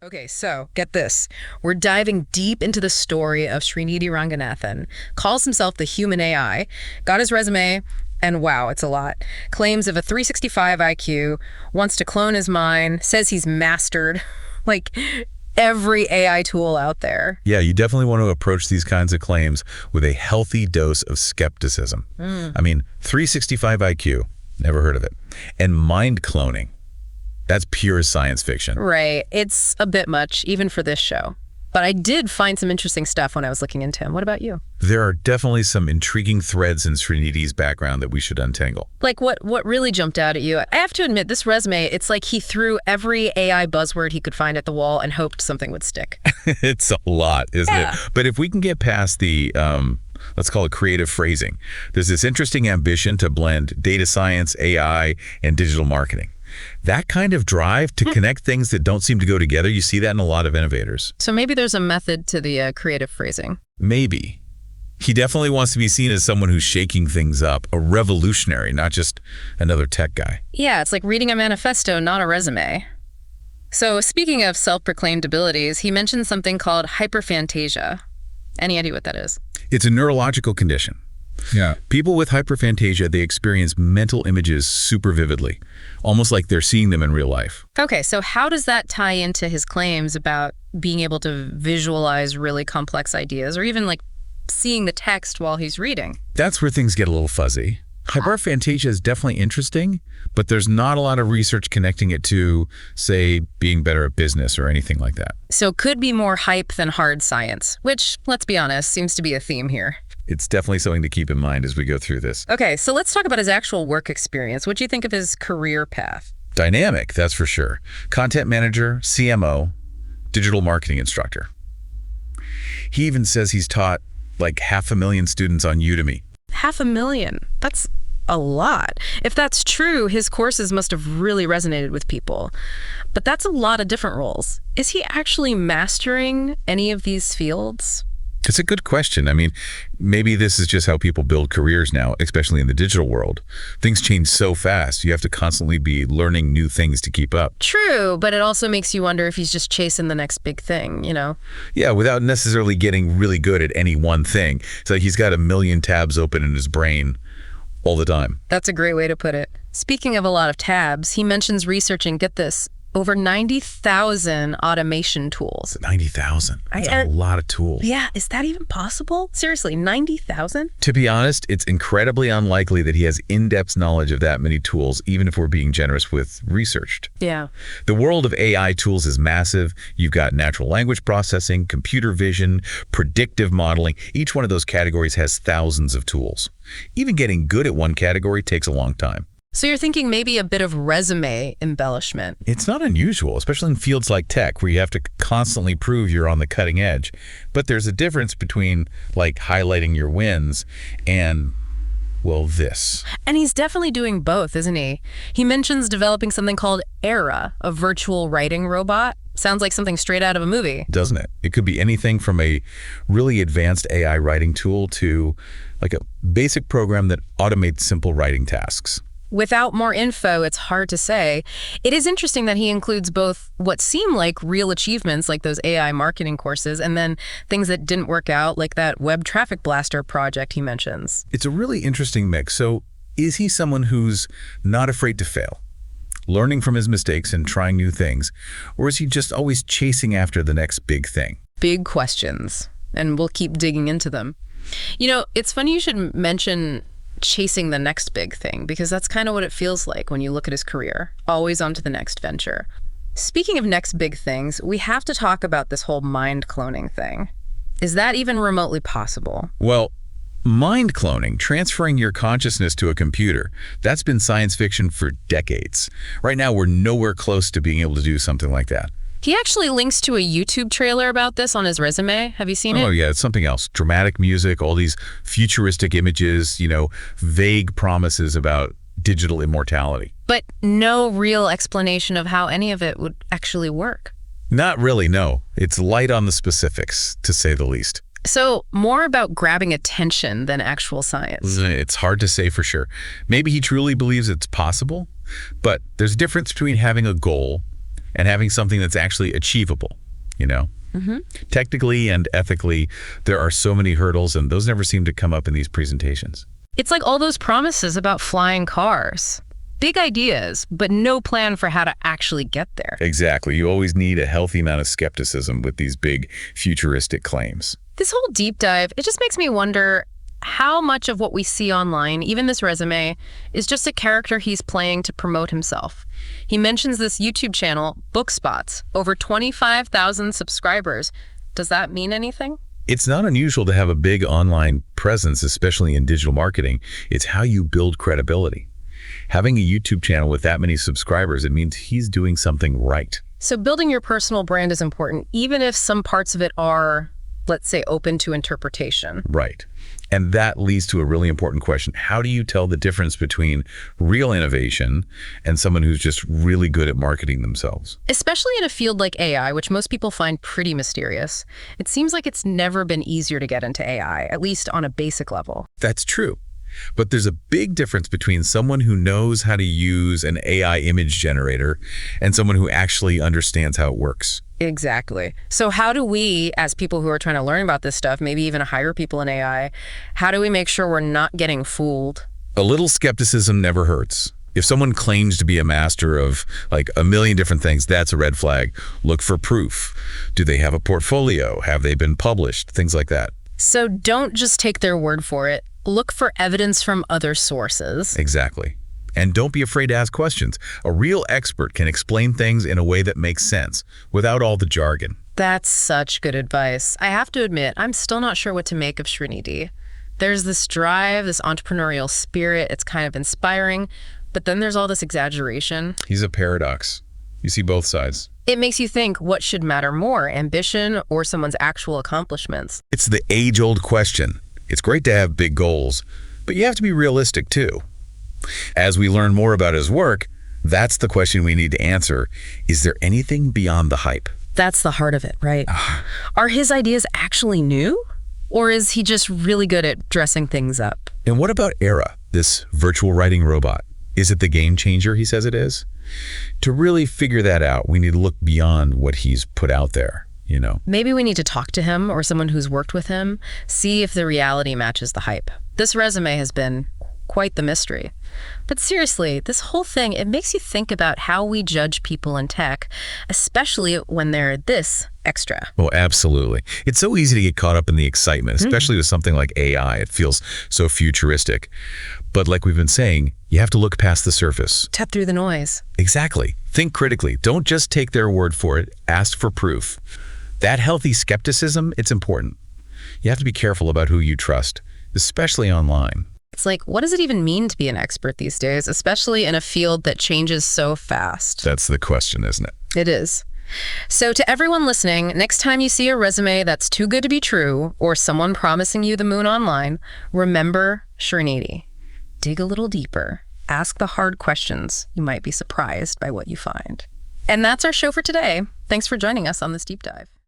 Okay, so get this. We're diving deep into the story of Srinidhi Ranganathan, calls himself the human AI, got his resume, and wow, it's a lot. Claims of a 365 IQ, wants to clone his mind, says he's mastered, like every AI tool out there. Yeah, you definitely want to approach these kinds of claims with a healthy dose of skepticism. I mean, 365 IQ, never heard of it. And mind cloning, that's pure science fiction. Right. It's a bit much, even for this show. But I did find some interesting stuff when I was looking into him. What about you? There are definitely some intriguing threads in Srinidhi's background that we should untangle. Like what really jumped out at you? I have to admit, this resume, it's like he threw every AI buzzword he could find at the wall and hoped something would stick. It's a lot, isn't it? But if we can get past the, let's call it creative phrasing, there's this interesting ambition to blend data science, AI, and digital marketing. That kind of drive to connect things that don't seem to go together, you see that in a lot of innovators. So maybe there's a method to the creative phrasing. Maybe. He definitely wants to be seen as someone who's shaking things up, a revolutionary, not just another tech guy. Yeah, it's like reading a manifesto, not a resume. So speaking of self-proclaimed abilities, he mentioned something called hyperphantasia. Any idea what that is? It's a neurological condition. Yeah. People with hyperphantasia, they experience mental images super vividly, almost like they're seeing them in real life. Okay, so how does that tie into his claims about being able to visualize really complex ideas or even like seeing the text while he's reading? That's where things get a little fuzzy. Hyperphantasia is definitely interesting, but there's not a lot of research connecting it to, say, being better at business or anything like that. So could be more hype than hard science, which, let's be honest, seems to be a theme here. It's definitely something to keep in mind as we go through this. Okay, so let's talk about his actual work experience. What do you think of his career path? Dynamic, that's for sure. Content manager, CMO, digital marketing instructor. He even says he's taught like 500,000 students on Udemy. 500,000. That's a lot. If that's true, his courses must have really resonated with people. But that's a lot of different roles. Is he actually mastering any of these fields? It's a good question. I mean, maybe this is just how people build careers now, especially in the digital world. Things change so fast. You have to constantly be learning new things to keep up. True, but it also makes you wonder if he's just chasing the next big thing, you know? Yeah, without necessarily getting really good at any one thing. It's like he's got a million tabs open in his brain all the time. That's a great way to put it. Speaking of a lot of tabs, he mentions researching, get this, over 90,000 automation tools. 90,000. That's a lot of tools. Yeah, is that even possible? Seriously, 90,000? To be honest, it's incredibly unlikely that he has in-depth knowledge of that many tools, even if we're being generous with researched. Yeah. The world of AI tools is massive. You've got natural language processing, computer vision, predictive modeling. Each one of those categories has thousands of tools. Even getting good at one category takes a long time. So you're thinking maybe a bit of resume embellishment. It's not unusual, especially in fields like tech, where you have to constantly prove you're on the cutting edge. But there's a difference between, like, highlighting your wins and, well, this. And he's definitely doing both, isn't he? He mentions developing something called Era, a virtual writing robot. Sounds like something straight out of a movie. Doesn't it? It could be anything from a really advanced AI writing tool to, like, a basic program that automates simple writing tasks. Without more info, it's hard to say. It is interesting that he includes both what seem like real achievements, like those AI marketing courses, and then things that didn't work out, like that web traffic blaster project he mentions. It's a really interesting mix. So is he someone who's not afraid to fail, learning from his mistakes and trying new things? Or is he just always chasing after the next big thing? Big questions, and we'll keep digging into them. You know, it's funny you should mention chasing the next big thing, because that's kind of what it feels like when you look at his career, always on to the next venture. Speaking of next big things, we have to talk about this whole mind cloning thing. Is that even remotely possible? Well, mind cloning, transferring your consciousness to a computer, that's been science fiction for decades. Right now, we're nowhere close to being able to do something like that. He actually links to a YouTube trailer about this on his resume. Have you seen it? Oh, yeah, it's something else. Dramatic music, all these futuristic images, you know, vague promises about digital immortality. But no real explanation of how any of it would actually work. Not really, no. It's light on the specifics, to say the least. So more about grabbing attention than actual science. It's hard to say for sure. Maybe he truly believes it's possible, but there's a difference between having a goal and having something that's actually achievable, you know? Technically and ethically, there are so many hurdles, and those never seem to come up in these presentations. It's like all those promises about flying cars. Big ideas, but no plan for how to actually get there. Exactly. You always need a healthy amount of skepticism with these big futuristic claims. This whole deep dive, it just makes me wonder how much of what we see online, even this resume, is just a character he's playing to promote himself. He mentions this YouTube channel, Book Spots, over 25,000 subscribers. Does that mean anything? It's not unusual to have a big online presence, especially in digital marketing. It's how you build credibility. Having a YouTube channel with that many subscribers, it means he's doing something right. So building your personal brand is important, even if some parts of it are, let's say, open to interpretation. Right. And that leads to a really important question. How do you tell the difference between real innovation and someone who's just really good at marketing themselves? Especially in a field like AI, which most people find pretty mysterious. It seems like it's never been easier to get into AI, at least on a basic level. That's true. But there's a big difference between someone who knows how to use an AI image generator and someone who actually understands how it works. Exactly. So how do we, as people who are trying to learn about this stuff, maybe even hire people in AI, how do we make sure we're not getting fooled? A little skepticism never hurts. If someone claims to be a master of like a million different things, that's a red flag. Look for proof. Do they have a portfolio? Have they been published? Things like that. So don't just take their word for it. Look for evidence from other sources. Exactly. And don't be afraid to ask questions. A real expert can explain things in a way that makes sense without all the jargon. That's such good advice. I have to admit, I'm still not sure what to make of Srinidhi. There's this drive, this entrepreneurial spirit. It's kind of inspiring, but then there's all this exaggeration. He's a paradox. You see both sides. It makes you think, what should matter more, ambition or someone's actual accomplishments? It's the age-old question. It's great to have big goals, but you have to be realistic too. As we learn more about his work, that's the question we need to answer. Is there anything beyond the hype? That's the heart of it, right? Are his ideas actually new? Or is he just really good at dressing things up? And what about Era, this virtual writing robot? Is it the game changer he says it is? To really figure that out, we need to look beyond what he's put out there, you know? Maybe we need to talk to him or someone who's worked with him, see if the reality matches the hype. This resume has been quite the mystery. But seriously, this whole thing, it makes you think about how we judge people in tech, especially when they're this extra. Well, absolutely. It's so easy to get caught up in the excitement, especially with something like AI. It feels so futuristic. But like we've been saying, you have to look past the surface. Cut through the noise. Exactly. Think critically. Don't just take their word for it. Ask for proof. That healthy skepticism, it's important. You have to be careful about who you trust, especially online. It's like, what does it even mean to be an expert these days, especially in a field that changes so fast? That's the question, isn't it? It is. So to everyone listening, next time you see a resume that's too good to be true or someone promising you the moon online, remember Srinidhi. Dig a little deeper. Ask the hard questions. You might be surprised by what you find. And that's our show for today. Thanks for joining us on this deep dive.